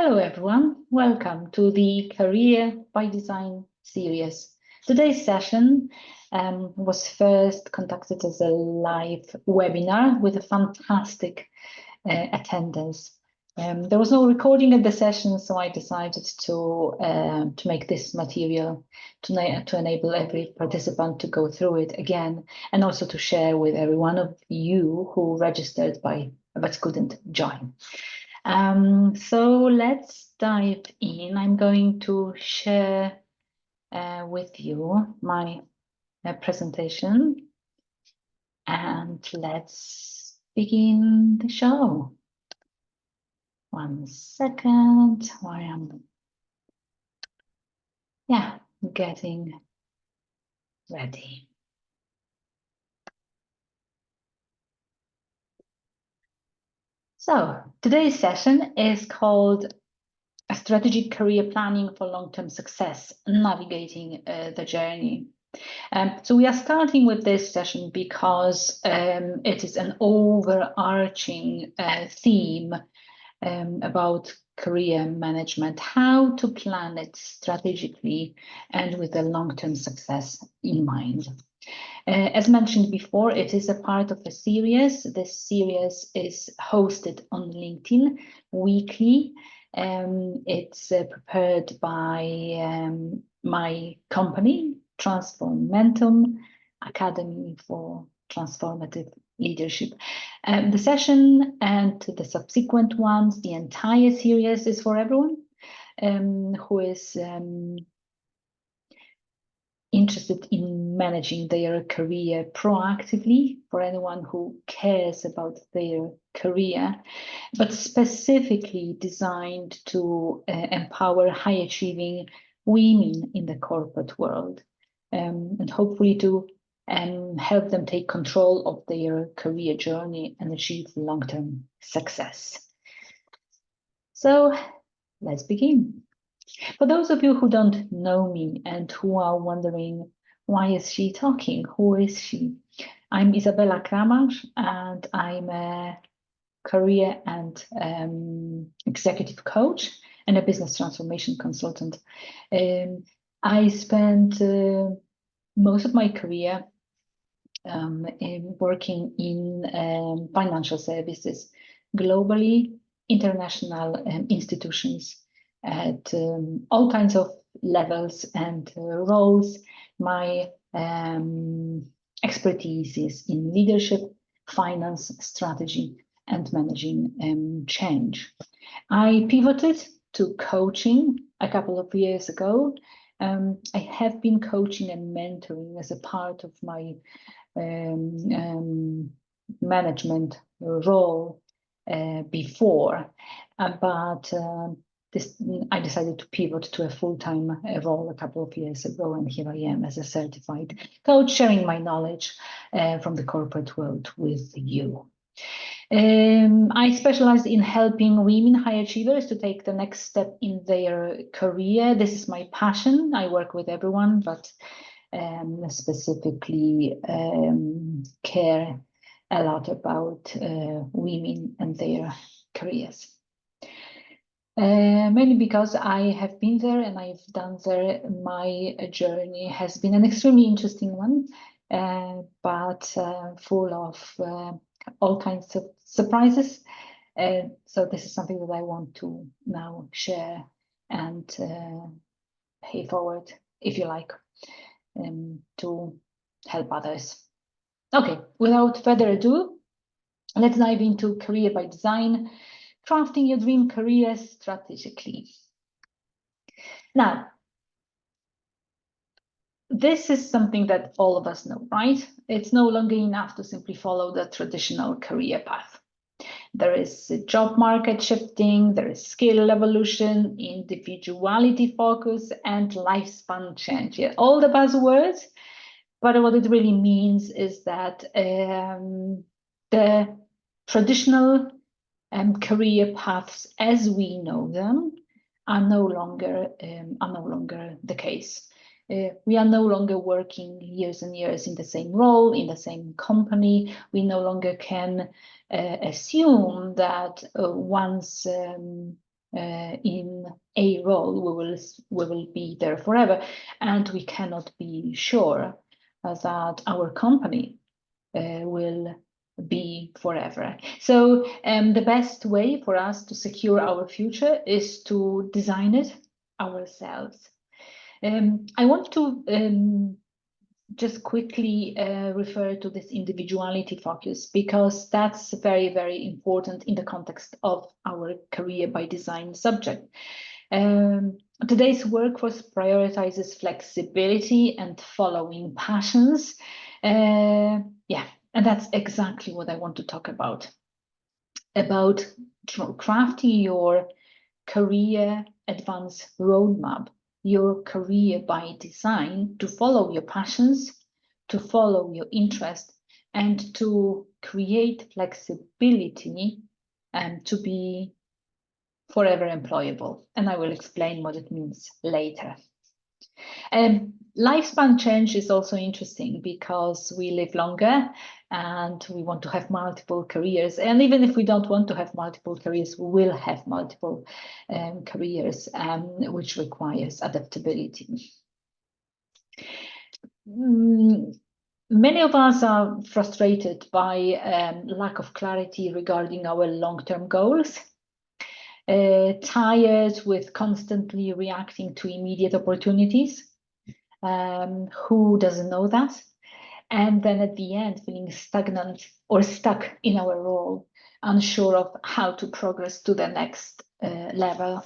Hello everyone, welcome to the Career by Design series. Today's session was first conducted as a live webinar with a fantastic attendance. There was no recording at the session, so I decided to make this material to enable every participant to go through it again, and also to share with every one of you who registered but couldn't join. So let's dive in. I'm going to share with you my presentation, and let's begin the show. 1 second, while I'm getting ready. So today's session is called a strategic career planning for long-term success, navigating the journey. So we are starting with this session because it is an overarching theme about career management, how to plan it strategically and with a long-term success in mind. As mentioned before, it is a part of a series. This series is hosted on LinkedIn weekly. It's prepared by my company, Transformentum Academy for Transformative Leadership. The session and the subsequent ones, the entire series is for everyone who is interested in managing their career proactively, for anyone who cares about their career, but specifically designed to empower high-achieving women in the corporate world, and hopefully to help them take control of their career journey and achieve long-term success. So let's begin. For those of you who don't know me and who are wondering, why is she talking? Who is she? I'm Izabela Kramer, and I'm a career and executive coach and a business transformation consultant. I spent most of my career working in financial services, globally, international institutions, at all kinds of levels and roles. My expertise is in leadership, finance, strategy, and managing change. I pivoted to coaching a couple of years ago. I have been coaching and mentoring as a part of my management role before, but I decided to pivot to a full-time role a couple of years ago, and here I am as a certified coach, sharing my knowledge from the corporate world with you. I specialize in helping women high achievers to take the next step in their career. This is my passion. I work with everyone, but specifically care a lot about women and their careers. Mainly because I have been there and I've done there. My journey has been an extremely interesting one, but full of all kinds of surprises. So this is something that I want to now share and pay forward, if you like, to help others. Okay, without further ado, let's dive into Career by Design, crafting your dream career strategically. Now, this is something that all of us know, right? It's no longer enough to simply follow the traditional career path. There is a job market shifting, there is skill evolution, individuality focus, and lifespan change. Yeah, all the buzzwords, but what it really means is that the traditional career paths as we know them are no longer the case. We are no longer working years and years in the same role, in the same company. We no longer can assume that once in a role, we will be there forever, and we cannot be sure that our company will be forever. So the best way for us to secure our future is to design it ourselves. I want to just quickly refer to this individuality focus, because that's very, very important in the context of our career by design subject. Today's workforce prioritizes flexibility and following passions. Yeah, and that's exactly what I want to talk about crafting your career advance roadmap, your career by design, to follow your passions, to follow your interest, and to create flexibility and to be forever employable. And I will explain what it means later. Lifespan change is also interesting because we live longer and we want to have multiple careers. And even if we don't want to have multiple careers, we will have multiple careers, which requires adaptability. Many of us are frustrated by lack of clarity regarding our long-term goals. Tired with constantly reacting to immediate opportunities. Who doesn't know that? And then at the end, feeling stagnant or stuck in our role, unsure of how to progress to the next level.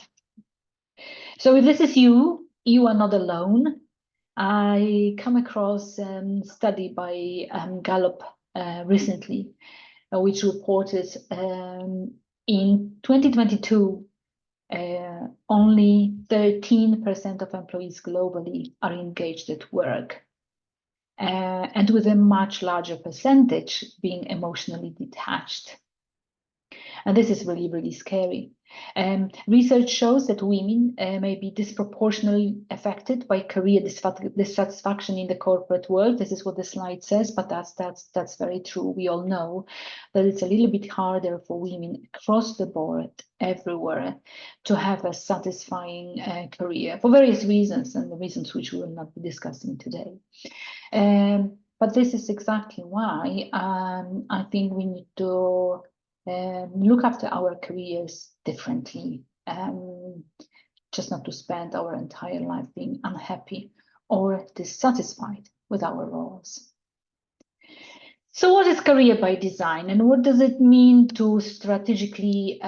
So if this is you, you are not alone. I come across a study by Gallup recently, which reported in 2022, only 13% of employees globally are engaged at work, and with a much larger percentage being emotionally detached. And this is really, really scary. Research shows that women may be disproportionately affected by career dissatisfaction in the corporate world. This is what the slide says, but that's very true. We all know that it's a little bit harder for women across the board, everywhere, to have a satisfying career for various reasons, and the reasons which we will not be discussing today. But this is exactly why I think we need to look after our careers differently, just not to spend our entire life being unhappy or dissatisfied with our roles. So what is career by design, and what does it mean to strategically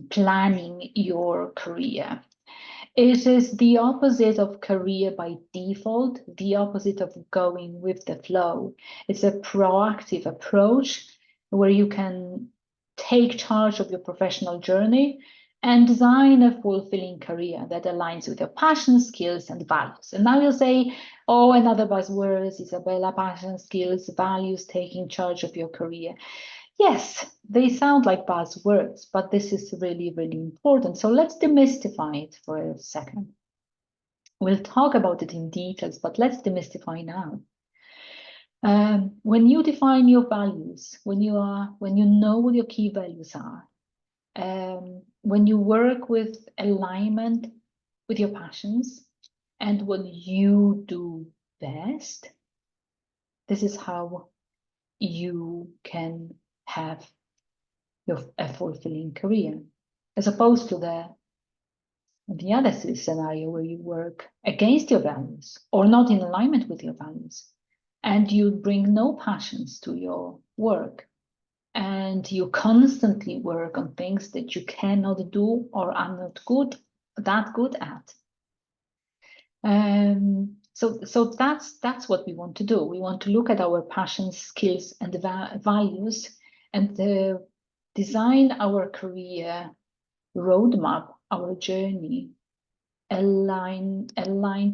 planning your career? It is the opposite of career by default, the opposite of going with the flow. It's a proactive approach where you can take charge of your professional journey and design a fulfilling career that aligns with your passion, skills, and values. And now you'll say, oh, another buzzword, Isabella, passion, skills, values, taking charge of your career. Yes, they sound like buzzwords, but this is really, really important. So let's demystify it for a second. We'll talk about it in details, but let's demystify now. When you define your values, when you know what your key values are, when you work with alignment with your passions and what you do best, this is how you can have a fulfilling career, as opposed to the other scenario where you work against your values or not in alignment with your values, and you bring no passions to your work, and you constantly work on things that you cannot do or are not that good at. So that's what we want to do. We want to look at our passions, skills, and values, and design our career roadmap, our journey, aligned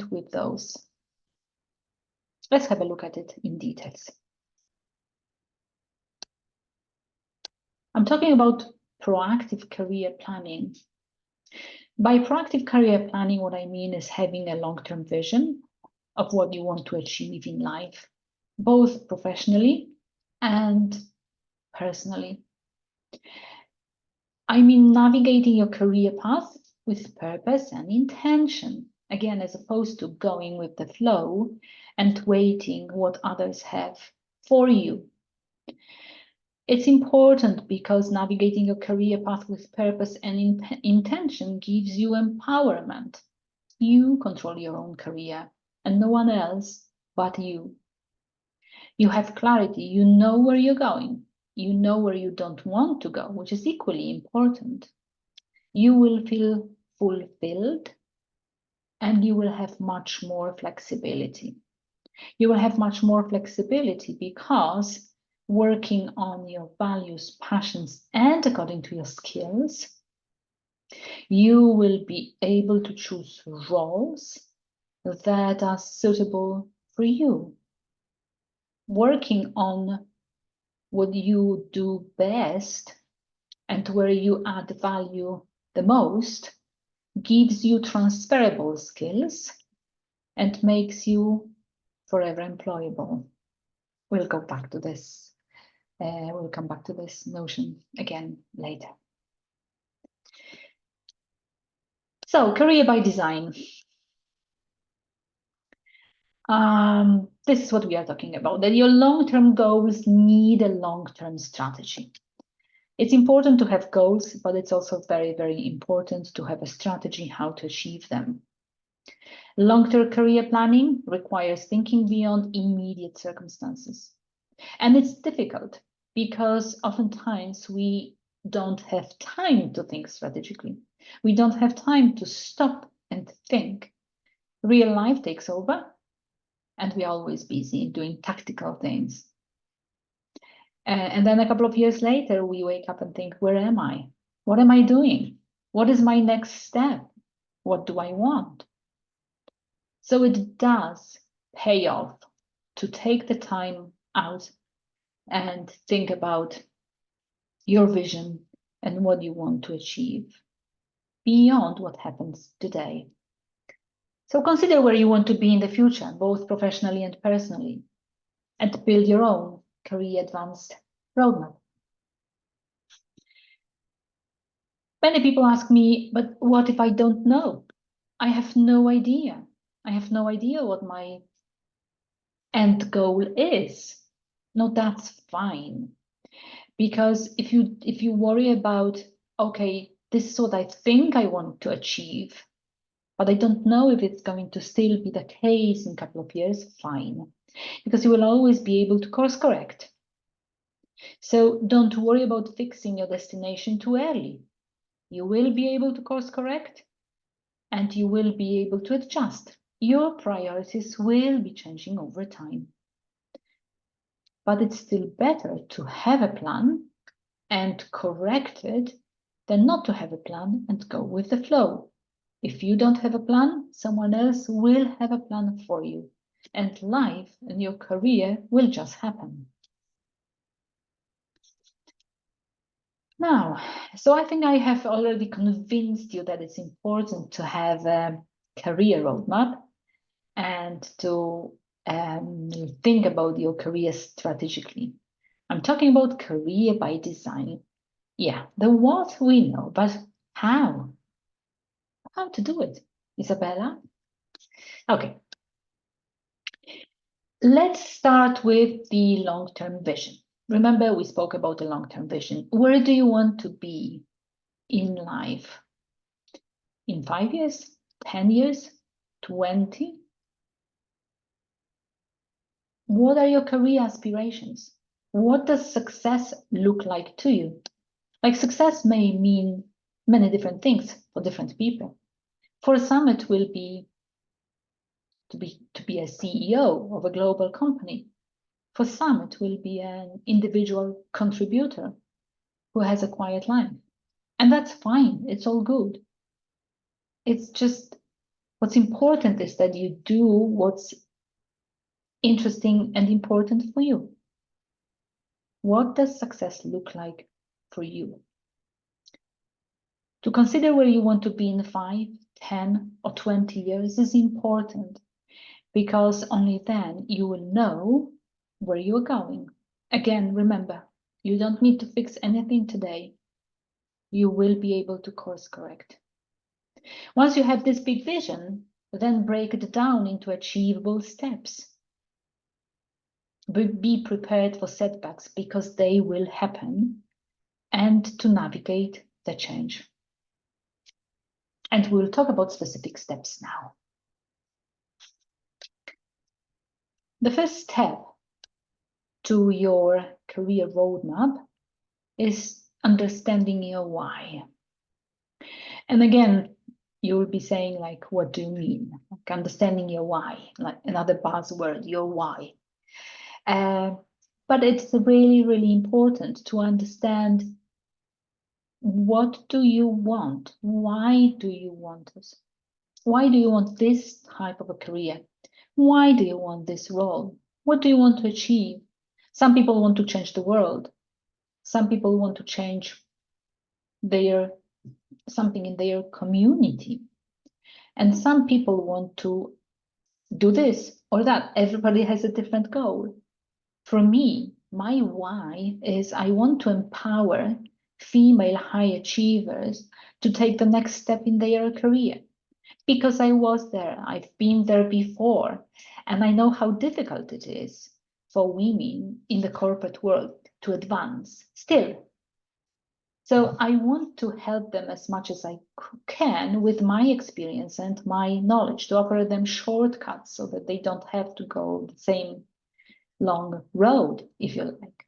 with those. Let's have a look at it in details. I'm talking about proactive career planning. By proactive career planning, what I mean is having a long-term vision of what you want to achieve in life, both professionally and personally. I mean navigating your career path with purpose and intention. Again, as opposed to going with the flow and waiting what others have for you. It's important because navigating your career path with purpose and intention gives you empowerment. You control your own career and no one else but you. You have clarity, you know where you're going, you know where you don't want to go, which is equally important. You will feel fulfilled and you will have much more flexibility. You will have much more flexibility because working on your values, passions, and according to your skills, you will be able to choose roles that are suitable for you. Working on what you do best and where you add value the most gives you transferable skills and makes you forever employable. We'll go back to this. We'll come back to this notion again later. So, career by design. This is what we are talking about, that your long-term goals need a long-term strategy. It's important to have goals, but it's also very, very important to have a strategy how to achieve them. Long-term career planning requires thinking beyond immediate circumstances. And it's difficult because oftentimes we don't have time to think strategically. We don't have time to stop and think. Real life takes over, and we're always busy doing tactical things. And then a couple of years later, we wake up and think, where am I? What am I doing? What is my next step? What do I want? So it does pay off to take the time out and think about your vision and what you want to achieve beyond what happens today. So consider where you want to be in the future, both professionally and personally, and build your own career advanced roadmap. Many people ask me, but what if I don't know? I have no idea. I have no idea what my end goal is. No, that's fine. Because if you worry about, okay, this is what I think I want to achieve, but I don't know if it's going to still be the case in a couple of years, fine. Because you will always be able to course correct. So don't worry about fixing your destination too early. You will be able to course correct and you will be able to adjust. Your priorities will be changing over time. But it's still better to have a plan and correct it than not to have a plan and go with the flow. If you don't have a plan, someone else will have a plan for you, and life and your career will just happen. Now, so I think I have already convinced you that it's important to have a career roadmap and to think about your career strategically. I'm talking about career by design. Yeah, the what we know, but how? How to do it, Isabella? Okay. Let's start with the long-term vision. Remember, we spoke about the long-term vision. Where do you want to be in life? In 5 years, 10 years, 20? What are your career aspirations? What does success look like to you? Like success may mean many different things for different people. For some, it will be to be a CEO of a global company. For some, it will be an individual contributor who has a quiet life. And that's fine. It's all good. It's just what's important is that you do what's interesting and important for you. What does success look like for you? To consider where you want to be in 5, 10, or 20 years is important because only then you will know where you're going. Again, remember, you don't need to fix anything today. you will be able to course correct. Once you have this big vision, then break it down into achievable steps. Be prepared for setbacks because they will happen, and to navigate the change. And we'll talk about specific steps now. The first step to your career roadmap is understanding your why. And again, you will be saying, like, what do you mean? Like understanding your why, like another buzzword, your why. But it's really, really important to understand, what do you want? Why do you want this? Why do you want this type of a career? Why do you want this role? What do you want to achieve? Some people want to change the world. Some people want to change something in their community. And some people want to do this or that. Everybody has a different goal. For me, my why is I want to empower female high achievers to take the next step in their career. Because I was there, I've been there before, and I know how difficult it is for women in the corporate world to advance still. So I want to help them as much as I can with my experience and my knowledge, to offer them shortcuts so that they don't have to go the same long road, if you like.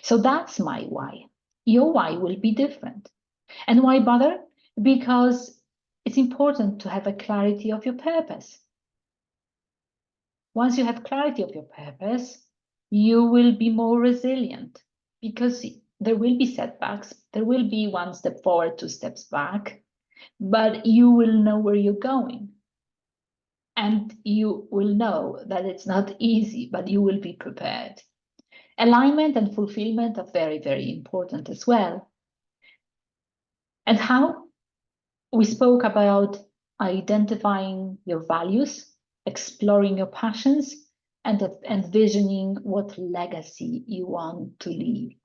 So that's my why. Your why will be different. And why bother? Because it's important to have a clarity of your purpose. Once you have clarity of your purpose, you will be more resilient, because there will be setbacks. There will be one step forward, two steps back, but you will know where you're going. And you will know that it's not easy, but you will be prepared. Alignment and fulfillment are very, very important as well. And how? We spoke about identifying your values, exploring your passions, and envisioning what legacy you want to leave.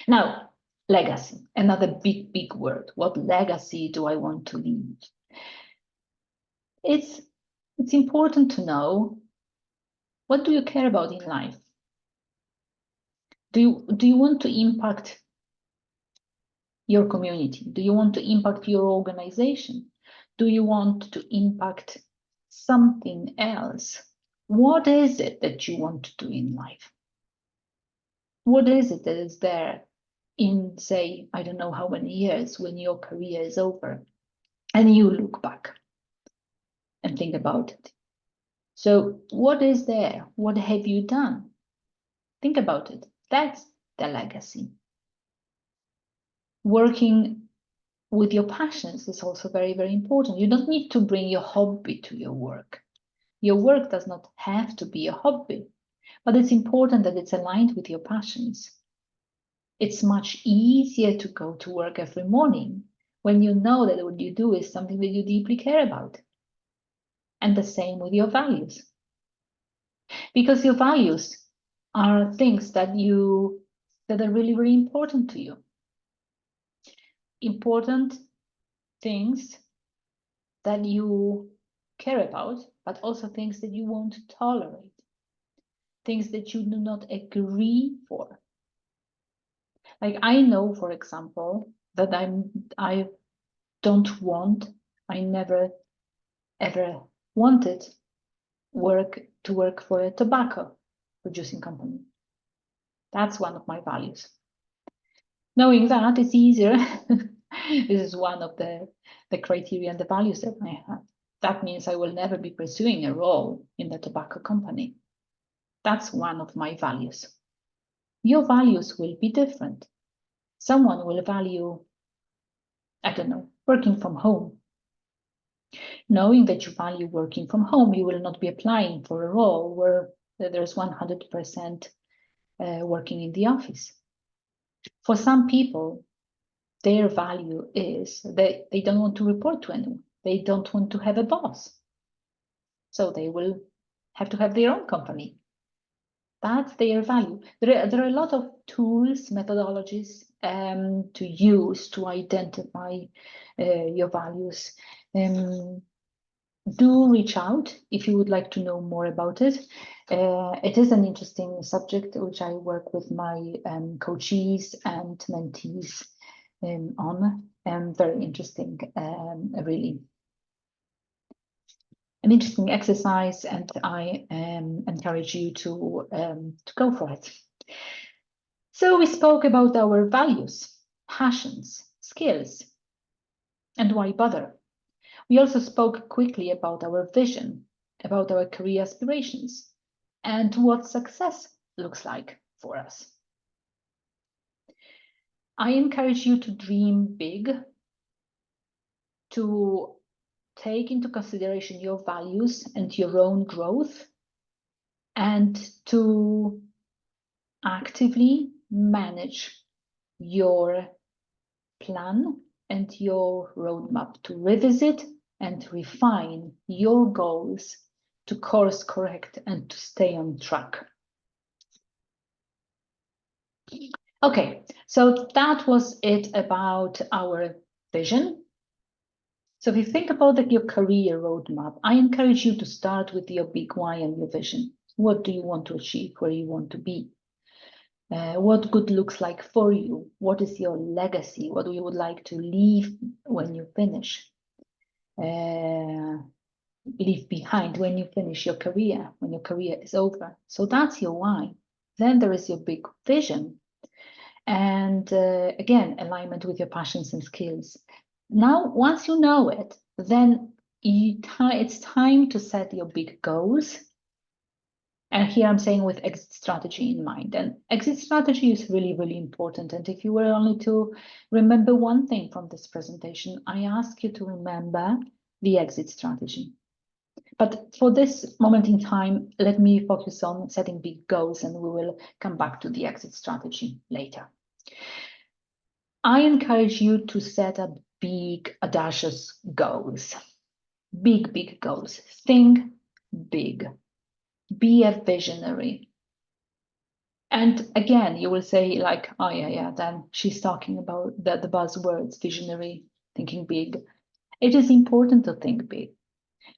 Now, legacy, another big, big word. What legacy do I want to leave? It's important to know, what do you care about in life? Do you want to impact your community? Do you want to impact your organization? Do you want to impact something else? What is it that you want to do in life? What is it that is there in, say, I don't know how many years, when your career is over and you look back and think about it? So what is there? What have you done? Think about it. That's the legacy. Working with your passions is also very, very important. You don't need to bring your hobby to your work. Your work does not have to be a hobby, but it's important that it's aligned with your passions. It's much easier to go to work every morning when you know that what you do is something that you deeply care about. And the same with your values. Because your values are things that are really, really important to you. Important things that you care about, but also things that you won't tolerate. Things that you do not agree for. Like, I know, for example, that I never ever wanted to work for a tobacco producing company. That's one of my values. Knowing that, it's easier. This is one of the criteria and the values that I have. That means I will never be pursuing a role in the tobacco company. That's one of my values. Your values will be different. Someone will value, I don't know, working from home. Knowing that you value working from home, you will not be applying for a role where there's 100% working in the office. For some people, their value is they don't want to report to anyone. They don't want to have a boss. So they will have to have their own company. That's their value. There are a lot of tools, methodologies to use to identify your values. Do reach out if you would like to know more about it. It is an interesting subject which I work with my coachees and mentees on. Very interesting, really. An interesting exercise, and I encourage you to go for it. So we spoke about our values, passions, skills, and why bother. We also spoke quickly about our vision, about our career aspirations, and what success looks like for us. I encourage you to dream big, to take into consideration your values and your own growth, and to actively manage your plan and your roadmap, to revisit and refine your goals, to course correct and to stay on track. Okay, so that was it about our vision. So if you think about your career roadmap, I encourage you to start with your big why and your vision. What do you want to achieve? Where you want to be? What good looks like for you? What is your legacy? What you would like to leave when you finish? Leave behind when you finish your career, when your career is over. So that's your why. Then there is your big vision. And again, alignment with your passions and skills. Now, once you know it, then it's time to set your big goals. And here I'm saying with exit strategy in mind. And exit strategy is really, really important. And if you were only to remember one thing from this presentation, I ask you to remember the exit strategy. But for this moment in time, let me focus on setting big goals, and we will come back to the exit strategy later. I encourage you to set up big, audacious goals. Big, big goals. Think big. Be a visionary. And again, you will say like, oh yeah, then she's talking about the buzzwords, visionary, thinking big. It is important to think big,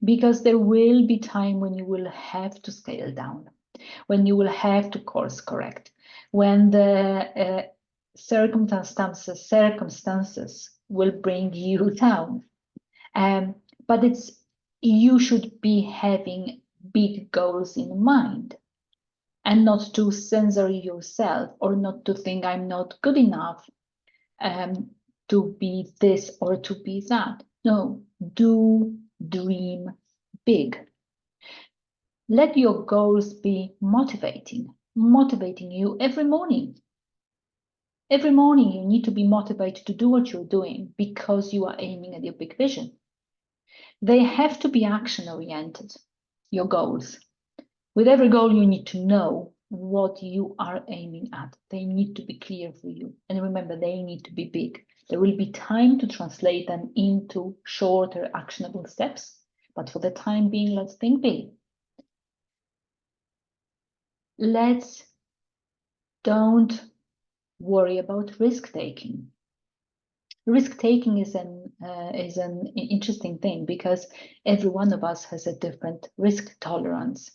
because there will be time when you will have to scale down, when you will have to course correct, when the circumstances will bring you down. But you should be having big goals in mind, and not to censor yourself, or not to think I'm not good enough to be this or to be that. No, do dream big. Let your goals be motivating you every morning. Every morning you need to be motivated to do what you're doing, because you are aiming at your big vision. They have to be action-oriented, your goals. With every goal, you need to know what you are aiming at. They need to be clear for you. And remember, they need to be big. There will be time to translate them into shorter, actionable steps. But for the time being, let's think big. Don't worry about risk-taking. Risk-taking is an interesting thing, because every one of us has a different risk tolerance.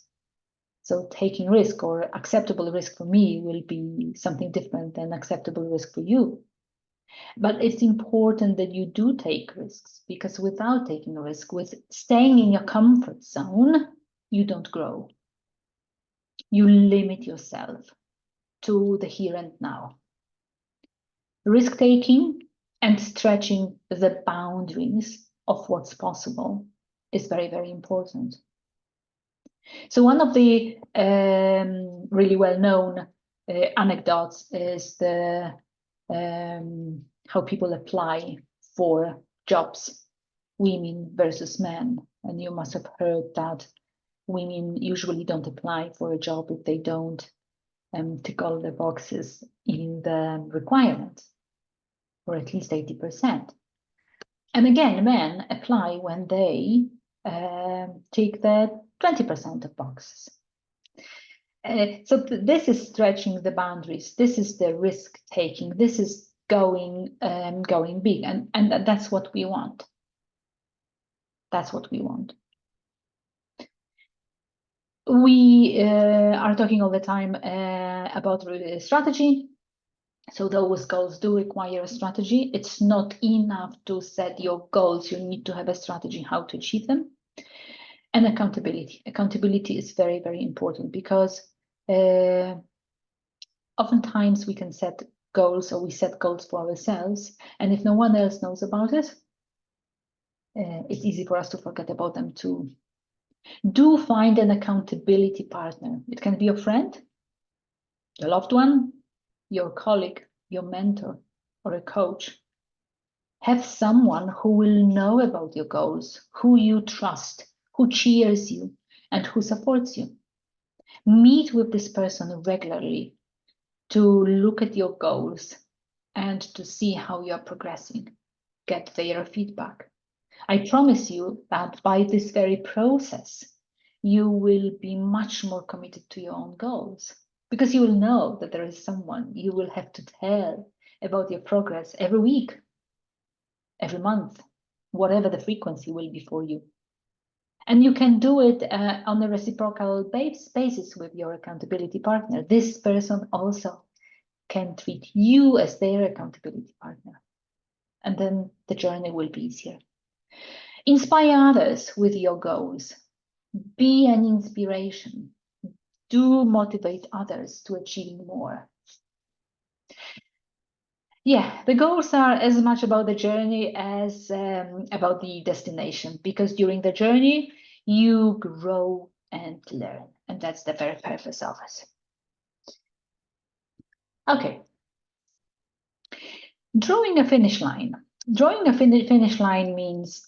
So taking risk, or acceptable risk for me, will be something different than acceptable risk for you. But it's important that you do take risks, because without taking a risk, with staying in your comfort zone, you don't grow. You limit yourself to the here and now. Risk-taking and stretching the boundaries of what's possible is very, very important. So one of the really well-known anecdotes is the how people apply for jobs, women versus men. And you must have heard that women usually don't apply for a job if they don't tick all the boxes in the requirements, or at least 80%. And again, men apply when they tick the 20% of boxes. So this is stretching the boundaries. This is the risk taking. This is going big, and that's what we want. That's what we want. We are talking all the time about strategy. So those goals do require a strategy. It's not enough to set your goals. You need to have a strategy how to achieve them. And accountability. Accountability is very, very important because oftentimes we can set goals, or we set goals for ourselves, and if no one else knows about it, it's easy for us to forget about them too. Do find an accountability partner. It can be your friend, your loved one, your colleague, your mentor, or a coach. Have someone who will know about your goals, who you trust, who cheers you, and who supports you. Meet with this person regularly to look at your goals and to see how you are progressing. Get their feedback. I promise you that by this very process, you will be much more committed to your own goals, because you will know that there is someone you will have to tell about your progress every week, every month, whatever the frequency will be for you. And you can do it on a reciprocal basis with your accountability partner. This person also can treat you as their accountability partner. And then the journey will be easier. Inspire others with your goals. Be an inspiration. Do motivate others to achieving more. Yeah, the goals are as much about the journey as about the destination, because during the journey, you grow and learn. And that's the very purpose of it. Okay. Drawing a finish line. Drawing a finish line means,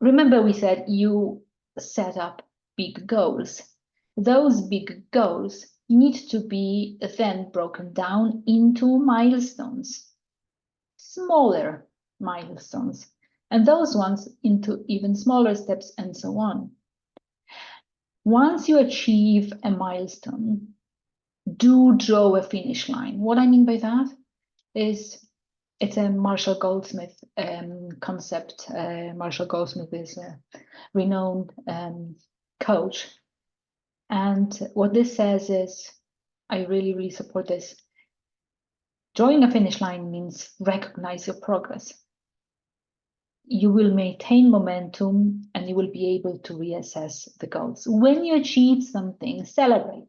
remember we said you set up big goals. Those big goals need to be then broken down into milestones, smaller milestones, and those ones into even smaller steps, and so on. Once you achieve a milestone, do draw a finish line. What I mean by that is, it's a Marshall Goldsmith concept. Marshall Goldsmith is a renowned coach. And what this says is, I really, really support this. Drawing a finish line means recognize your progress. You will maintain momentum and you will be able to reassess the goals. When you achieve something, celebrate.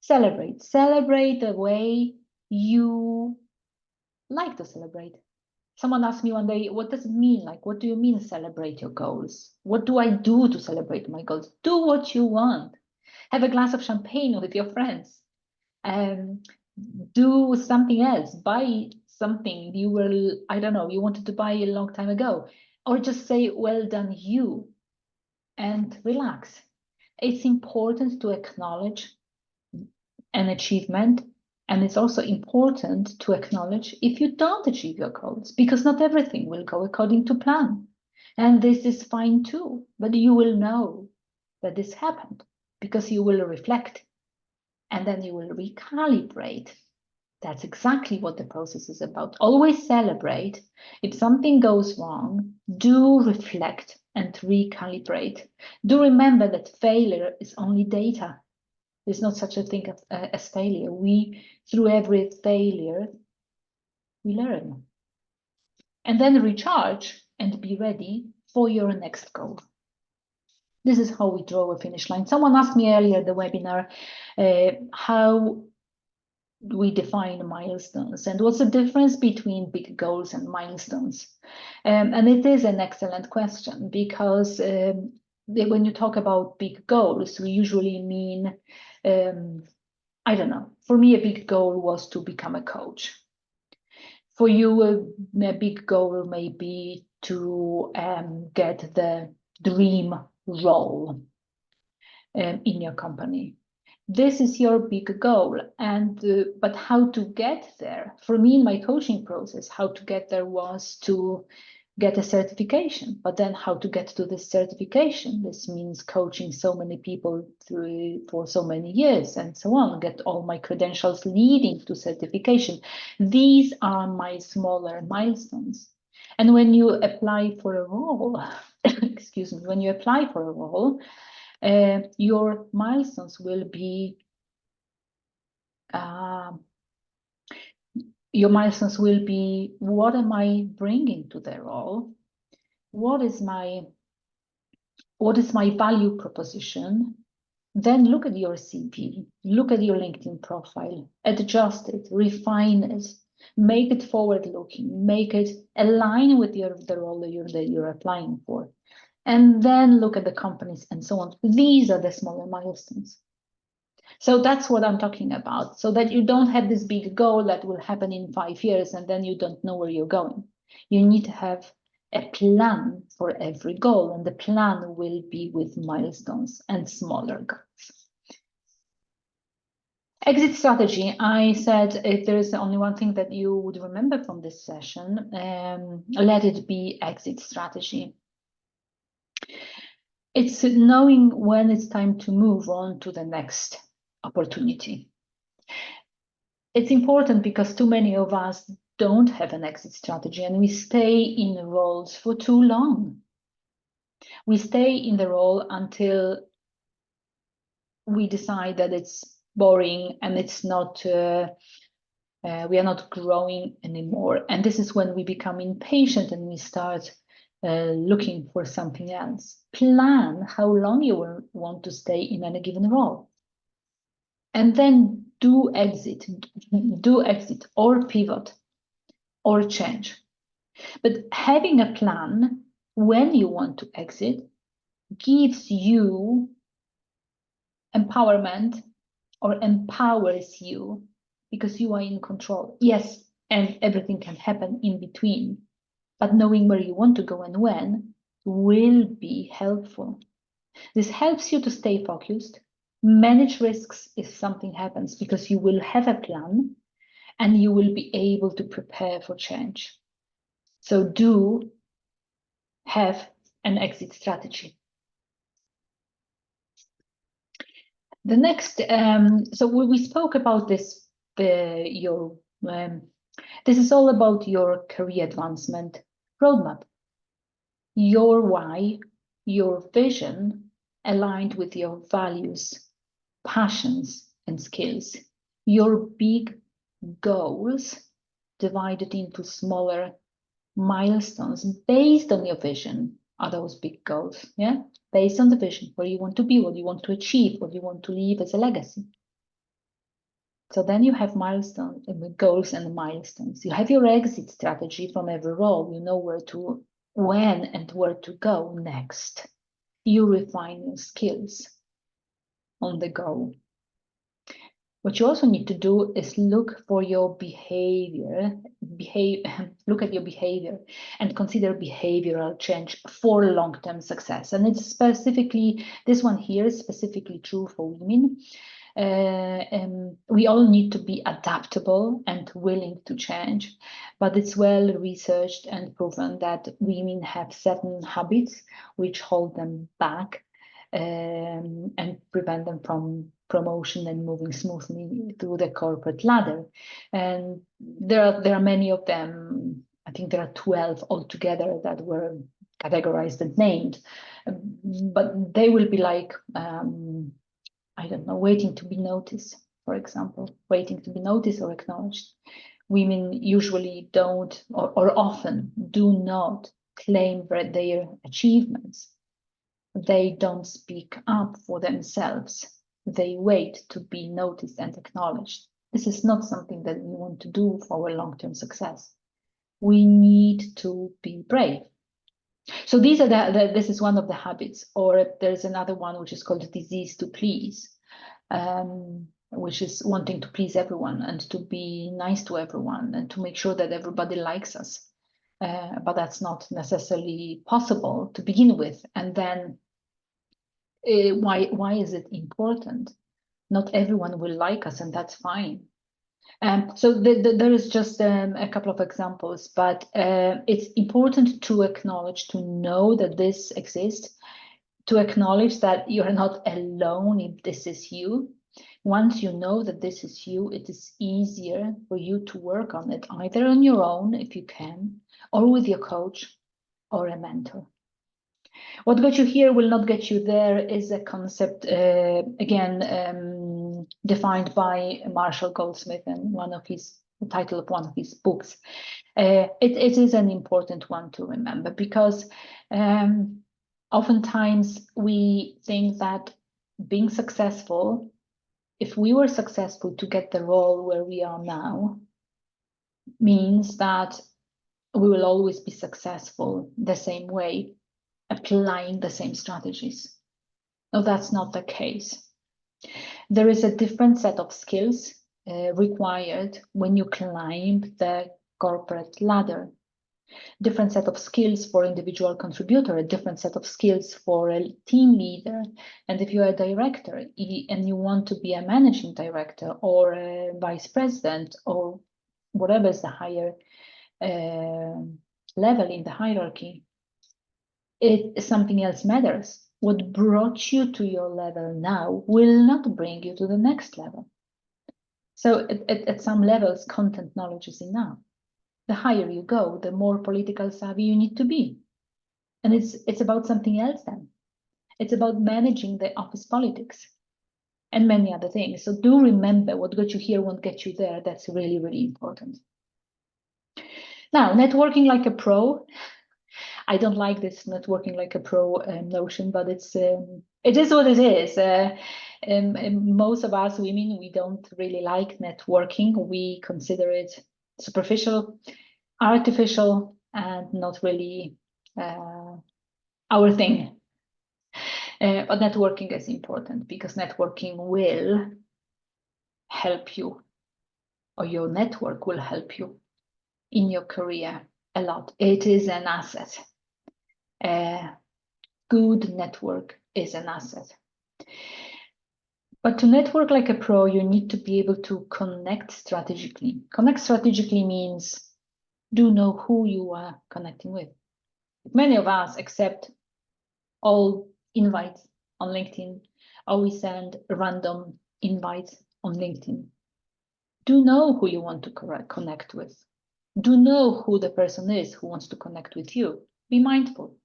Celebrate the way you like to celebrate. Someone asked me one day, what does it mean? Like, what do you mean celebrate your goals? What do I do to celebrate my goals? Do what you want. Have a glass of champagne with your friends. Do something else. Buy something you wanted to buy a long time ago. Or just say, well done, you, and relax. It's important to acknowledge an achievement. And it's also important to acknowledge if you don't achieve your goals, because not everything will go according to plan. And this is fine too, but you will know that this happened because you will reflect and then you will recalibrate. That's exactly what the process is about. Always celebrate. If something goes wrong, do reflect and recalibrate. Do remember that failure is only data. There's not such a thing as failure. Through every failure, we learn. And then recharge and be ready for your next goal. This is how we draw a finish line. Someone asked me earlier in the webinar how we define milestones and what's the difference between big goals and milestones. And it is an excellent question, because when you talk about big goals, we usually mean, I don't know, for me, a big goal was to become a coach. For you, a big goal may be to get the dream role in your company. This is your big goal, but how to get there? For me, in my coaching process, how to get there was to get a certification. But then how to get to this certification? This means coaching so many people for so many years and so on, get all my credentials leading to certification. These are my smaller milestones. And when you apply for a role, excuse me, when you apply for a role, your milestones will be what am I bringing to the role? What is my value proposition? Then look at your CV, look at your LinkedIn profile, adjust it, refine it, make it forward-looking, make it align with the role that you're applying for. And then look at the companies and so on. These are the smaller milestones. So that's what I'm talking about, so that you don't have this big goal that will happen in 5 years and then you don't know where you're going. You need to have a plan for every goal, and the plan will be with milestones and smaller goals. Exit strategy. I said if there is only one thing that you would remember from this session, let it be exit strategy. It's knowing when it's time to move on to the next opportunity. It's important because too many of us don't have an exit strategy and we stay in roles for too long. We stay in the role until we decide that it's boring and it's not, we are not growing anymore. And this is when we become impatient and we start looking for something else. Plan how long you will want to stay in any given role. And then do exit or pivot or change. But having a plan when you want to exit gives you empowerment or empowers you because you are in control. Yes, and everything can happen in between, but knowing where you want to go and when will be helpful. This helps you to stay focused, manage risks if something happens because you will have a plan and you will be able to prepare for change. So do have an exit strategy. The next, so we spoke about this, this is all about your career advancement roadmap. Your why, your vision aligned with your values, passions, and skills. Your big goals divided into smaller milestones based on your vision are those big goals, yeah? Based on the vision, where you want to be, what you want to achieve, what you want to leave as a legacy. So then you have milestones, goals and milestones. You have your exit strategy from every role. You know when and where to go next. You refine your skills on the go. What you also need to do is look for your behavior, look at your behavior and consider behavioral change for long-term success. And it's specifically, this one here is specifically true for women. We all need to be adaptable and willing to change, but it's well researched and proven that women have certain habits which hold them back and prevent them from promotion and moving smoothly through the corporate ladder. And there are many of them. I think there are 12 altogether that were categorized and named, but they will be like, I don't know, waiting to be noticed, for example, waiting to be noticed or acknowledged. Women usually don't, or often do not claim their achievements. They don't speak up for themselves. They wait to be noticed and acknowledged. This is not something that we want to do for our long-term success. We need to be brave. So these are this is one of the habits, or there's another one which is called disease to please, which is wanting to please everyone and to be nice to everyone and to make sure that everybody likes us. But that's not necessarily possible to begin with. And then why is it important? Not everyone will like us, and that's fine. So there is just a couple of examples, but it's important to acknowledge, to know that this exists, to acknowledge that you're not alone if this is you. Once you know that this is you, it is easier for you to work on it, either on your own, if you can, or with your coach or a mentor. What got you here will not get you there is a concept, again, defined by Marshall Goldsmith in the title of one of his books. It is an important one to remember, because oftentimes we think that being successful, if we were successful to get the role where we are now, means that we will always be successful the same way, applying the same strategies. No, that's not the case. There is a different set of skills required when you climb the corporate ladder. Different set of skills for individual contributor, a different set of skills for a team leader. And if you're a director and you want to be a managing director or a vice president or whatever is the higher level in the hierarchy, something else matters. What brought you to your level now will not bring you to the next level. So at some levels, content knowledge is enough. The higher you go, the more political savvy you need to be. And it's about something else then. It's about managing the office politics and many other things. So do remember, what got you here won't get you there. That's really, really important. Now, networking like a pro. I don't like this networking like a pro notion, but it is what it is. Most of us women, we don't really like networking. We consider it superficial, artificial, and not really our thing. But networking is important, because networking will help you, or your network will help you in your career a lot. It is an asset. A good network is an asset. But to network like a pro, you need to be able to connect strategically. Connect strategically means do know who you are connecting with. Many of us accept all invites on LinkedIn, or we send random invites on LinkedIn. Do know who you want to connect with. Do know who the person is who wants to connect with you. Be mindful.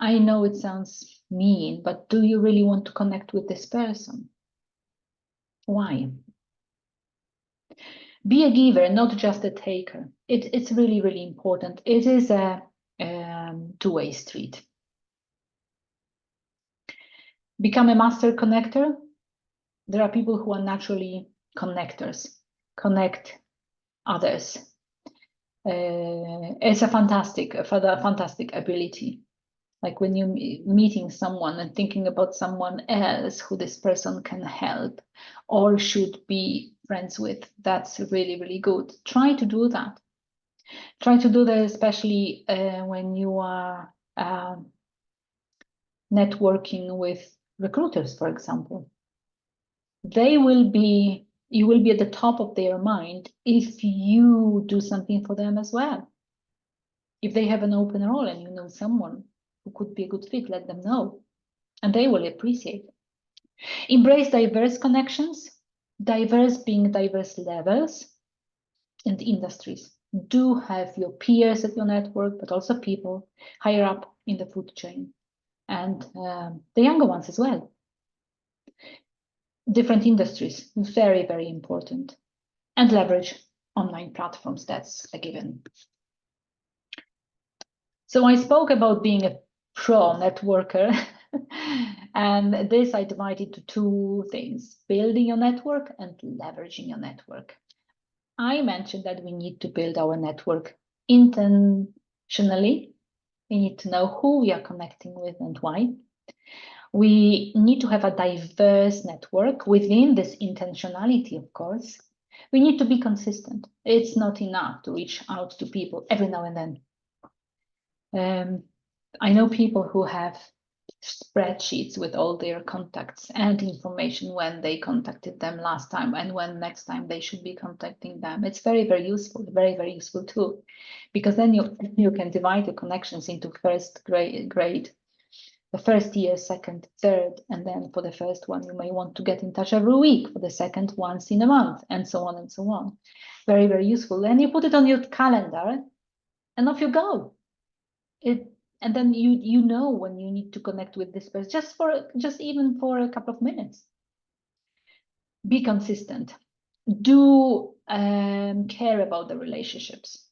I know it sounds mean, but do you really want to connect with this person? Why? Be a giver, not just a taker. It's really, really important. It is a two-way street. Become a master connector. There are people who are naturally connectors, connect others. It's a fantastic ability. Like when you're meeting someone and thinking about someone else who this person can help or should be friends with, that's really, really good. Try to do that. Try to do that, especially when you are networking with recruiters, for example. You will be at the top of their mind if you do something for them as well. If they have an open role and you know someone who could be a good fit, let them know, and they will appreciate. Embrace diverse connections, diverse being diverse levels and industries. Do have your peers at your network, but also people higher up in the food chain, and the younger ones as well. Different industries, very, very important. And leverage online platforms, that's a given. So I spoke about being a pro networker, and this I divide into two things: building your network and leveraging your network. I mentioned that we need to build our network intentionally. We need to know who we are connecting with and why. We need to have a diverse network within this intentionality, of course. We need to be consistent. It's not enough to reach out to people every now and then. I know people who have spreadsheets with all their contacts and information when they contacted them last time and when next time they should be contacting them. It's very, very useful, very, very useful tool, because then you can divide the connections into first grade, the first year, second, third, and then for the first one, you may want to get in touch every week, for the second, once in a month, and so on and so on. Very, very useful. Then you put it on your calendar and off you go. And then you know when you need to connect with this person, just even for a couple of minutes. Be consistent. Do care about the relationships.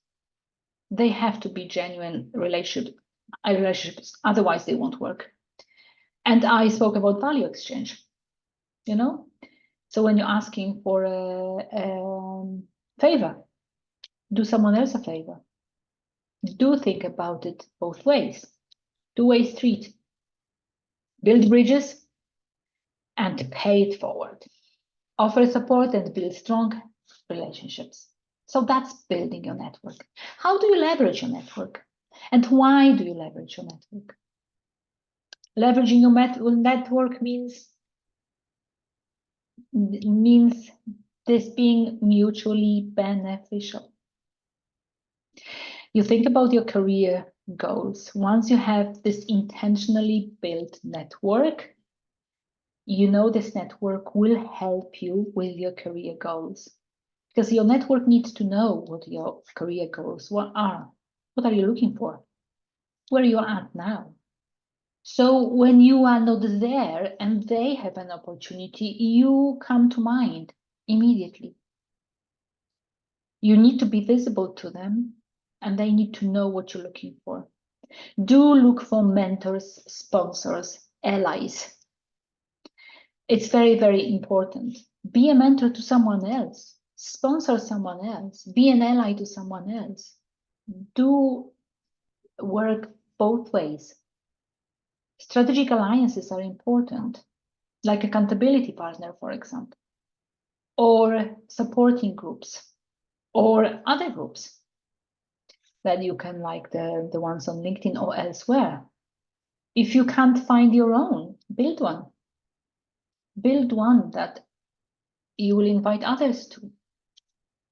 They have to be genuine relationships, otherwise they won't work. And I spoke about value exchange, you know? So when you're asking for a favor, do someone else a favor. Do think about it both ways. Two-way street. Build bridges and pay it forward. Offer support and build strong relationships. So that's building your network. How do you leverage your network? And why do you leverage your network? Leveraging your network means this being mutually beneficial. You think about your career goals. Once you have this intentionally built network, you know this network will help you with your career goals, because your network needs to know what your career goals are. What are you looking for? Where you are at now? So when you are not there and they have an opportunity, you come to mind immediately. You need to be visible to them, and they need to know what you're looking for. Do look for mentors, sponsors, allies. It's very, very important. Be a mentor to someone else. Sponsor someone else. Be an ally to someone else. Do work both ways. Strategic alliances are important, like accountability partner, for example, or supporting groups, or other groups that you can, like the ones on LinkedIn or elsewhere. If you can't find your own, build one. Build one that you will invite others to.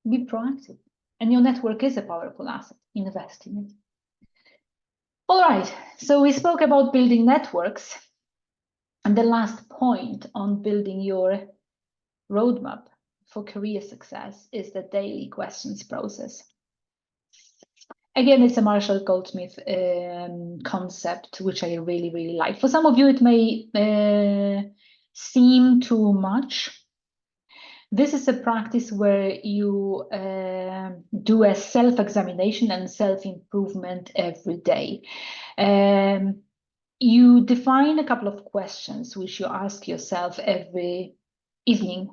Be proactive. And your network is a powerful asset. Invest in it. All right, so we spoke about building networks. And the last point on building your roadmap for career success is the daily questions process. Again, it's a Marshall Goldsmith concept, which I really, really like. For some of you, it may seem too much. This is a practice where you do a self-examination and self-improvement every day. You define a couple of questions which you ask yourself every evening.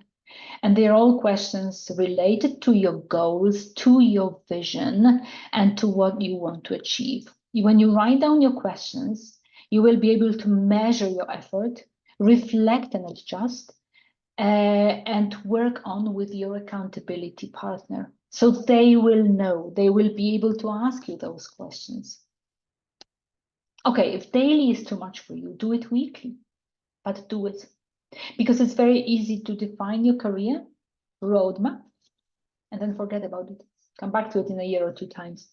And they're all questions related to your goals, to your vision, and to what you want to achieve. When you write down your questions, you will be able to measure your effort, reflect and adjust, and work on with your accountability partner. So they will know, they will be able to ask you those questions. Okay, if daily is too much for you, do it weekly, but do it. Because it's very easy to define your career roadmap and then forget about it. Come back to it in a year or 2 times.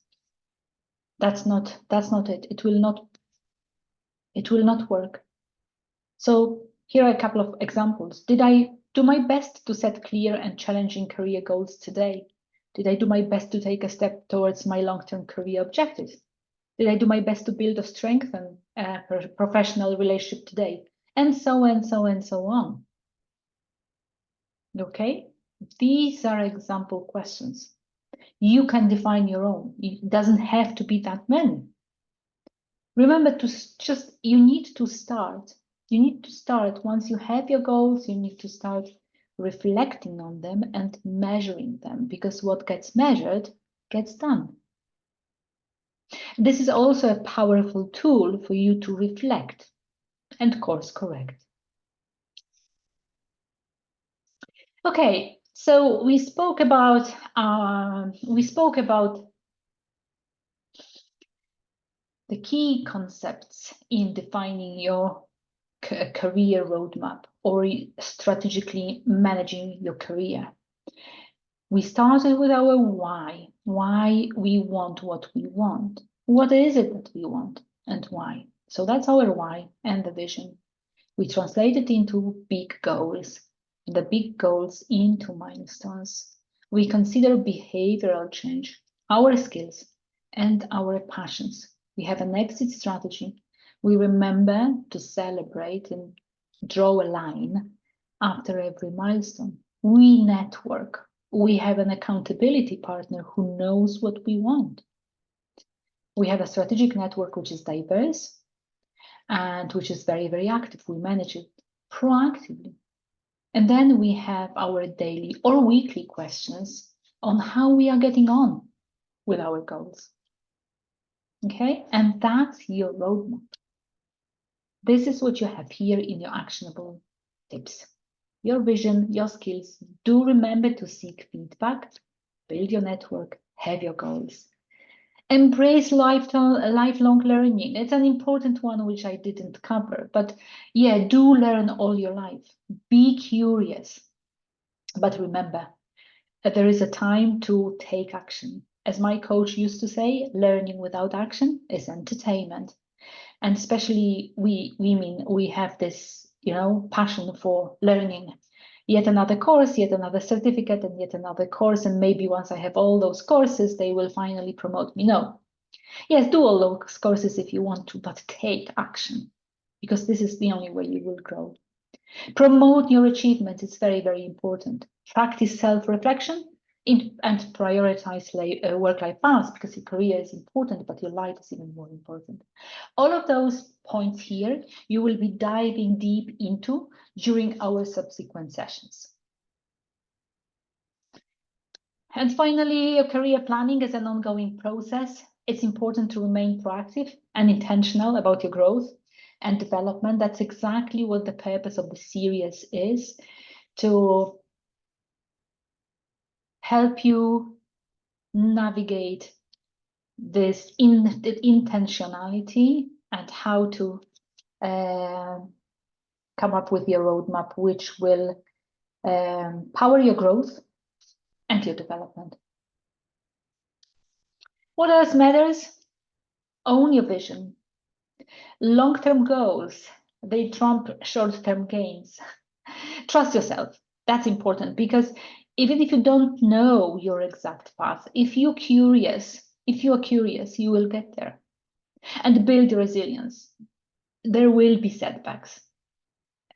That's not it. It will not work. So here are a couple of examples. Did I do my best to set clear and challenging career goals today? Did I do my best to take a step towards my long-term career objectives? Did I do my best to build or strengthen a professional relationship today? And so on. Okay, these are example questions. You can define your own. It doesn't have to be that many. Remember you need to start. You need to start. Once you have your goals, you need to start reflecting on them and measuring them, because what gets measured gets done. This is also a powerful tool for you to reflect and course correct. Okay, so we spoke about the key concepts in defining your career roadmap or strategically managing your career. We started with our why we want what we want. What is it that we want and why? So that's our why and the vision. We translate it into big goals, the big goals into milestones. We consider behavioral change, our skills, and our passions. We have an exit strategy. We remember to celebrate and draw a line after every milestone. We network. We have an accountability partner who knows what we want. We have a strategic network which is diverse and which is very, very active. We manage it proactively. And then we have our daily or weekly questions on how we are getting on with our goals. Okay, and that's your roadmap. This is what you have here in your actionable tips. Your vision, your skills. Do remember to seek feedback, build your network, have your goals. Embrace lifelong learning. It's an important one which I didn't cover, but yeah, do learn all your life. Be curious. But remember that there is a time to take action. As my coach used to say, learning without action is entertainment. And especially we women, we have this, passion for learning. Yet another course, yet another certificate, and yet another course. And maybe once I have all those courses, they will finally promote me. No. Yes, do all those courses if you want to, but take action, because this is the only way you will grow. Promote your achievements. It's very, very important. Practice self-reflection and prioritize work-life balance, because your career is important, but your life is even more important. All of those points here, you will be diving deep into during our subsequent sessions. And finally, your career planning is an ongoing process. It's important to remain proactive and intentional about your growth and development. That's exactly what the purpose of the series is, to help you navigate this intentionality and how to come up with your roadmap, which will power your growth and your development. What else matters? Own your vision. Long-term goals, they trump short-term gains. Trust yourself. That's important, because even if you don't know your exact path, if you're curious, you will get there. And build resilience. There will be setbacks.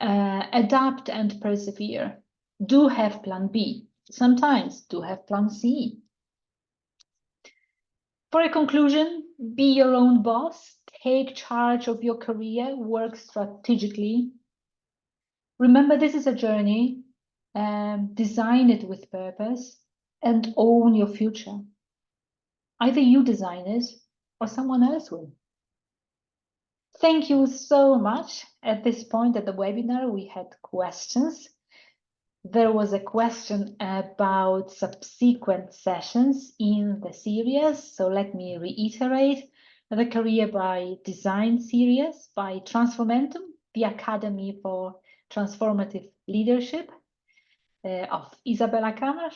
Adapt and persevere. Do have plan B. Sometimes do have plan C. For a conclusion, be your own boss. Take charge of your career. Work strategically. Remember, this is a journey. Design it with purpose and own your future. Either you design it or someone else will. Thank you so much. At this point at the webinar, we had questions. There was a question about subsequent sessions in the series. So let me reiterate: the Career by Design series by Transformentum, the Academy for Transformative Leadership of Isabella Kramer.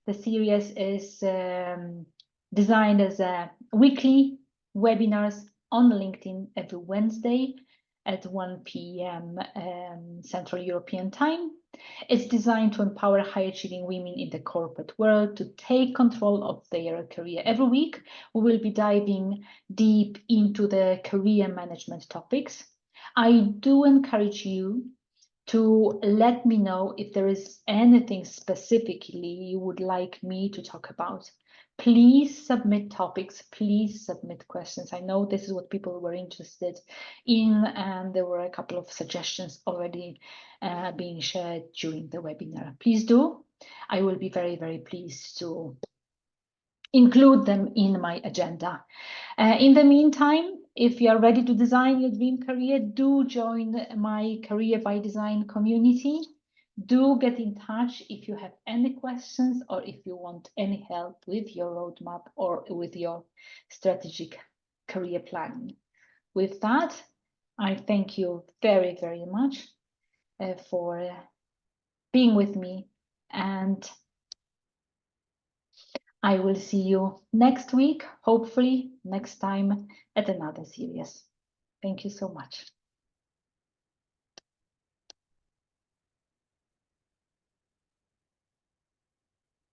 The series is designed as a weekly webinars on LinkedIn every Wednesday at 1 p.m. Central European Time. It's designed to empower high-achieving women in the corporate world to take control of their career. Every week, we will be diving deep into the career management topics. I do encourage you to let me know if there is anything specifically you would like me to talk about. Please submit topics, please submit questions. I know this is what people were interested in, and there were a couple of suggestions already being shared during the webinar. Please do. I will be very, very pleased to include them in my agenda. In the meantime, if you are ready to design your dream career, do join my Career by Design community. Do get in touch if you have any questions or if you want any help with your roadmap or with your strategic career planning. With that, I thank you very, very much for being with me, and I will see you next week, hopefully next time at another series. Thank you so much.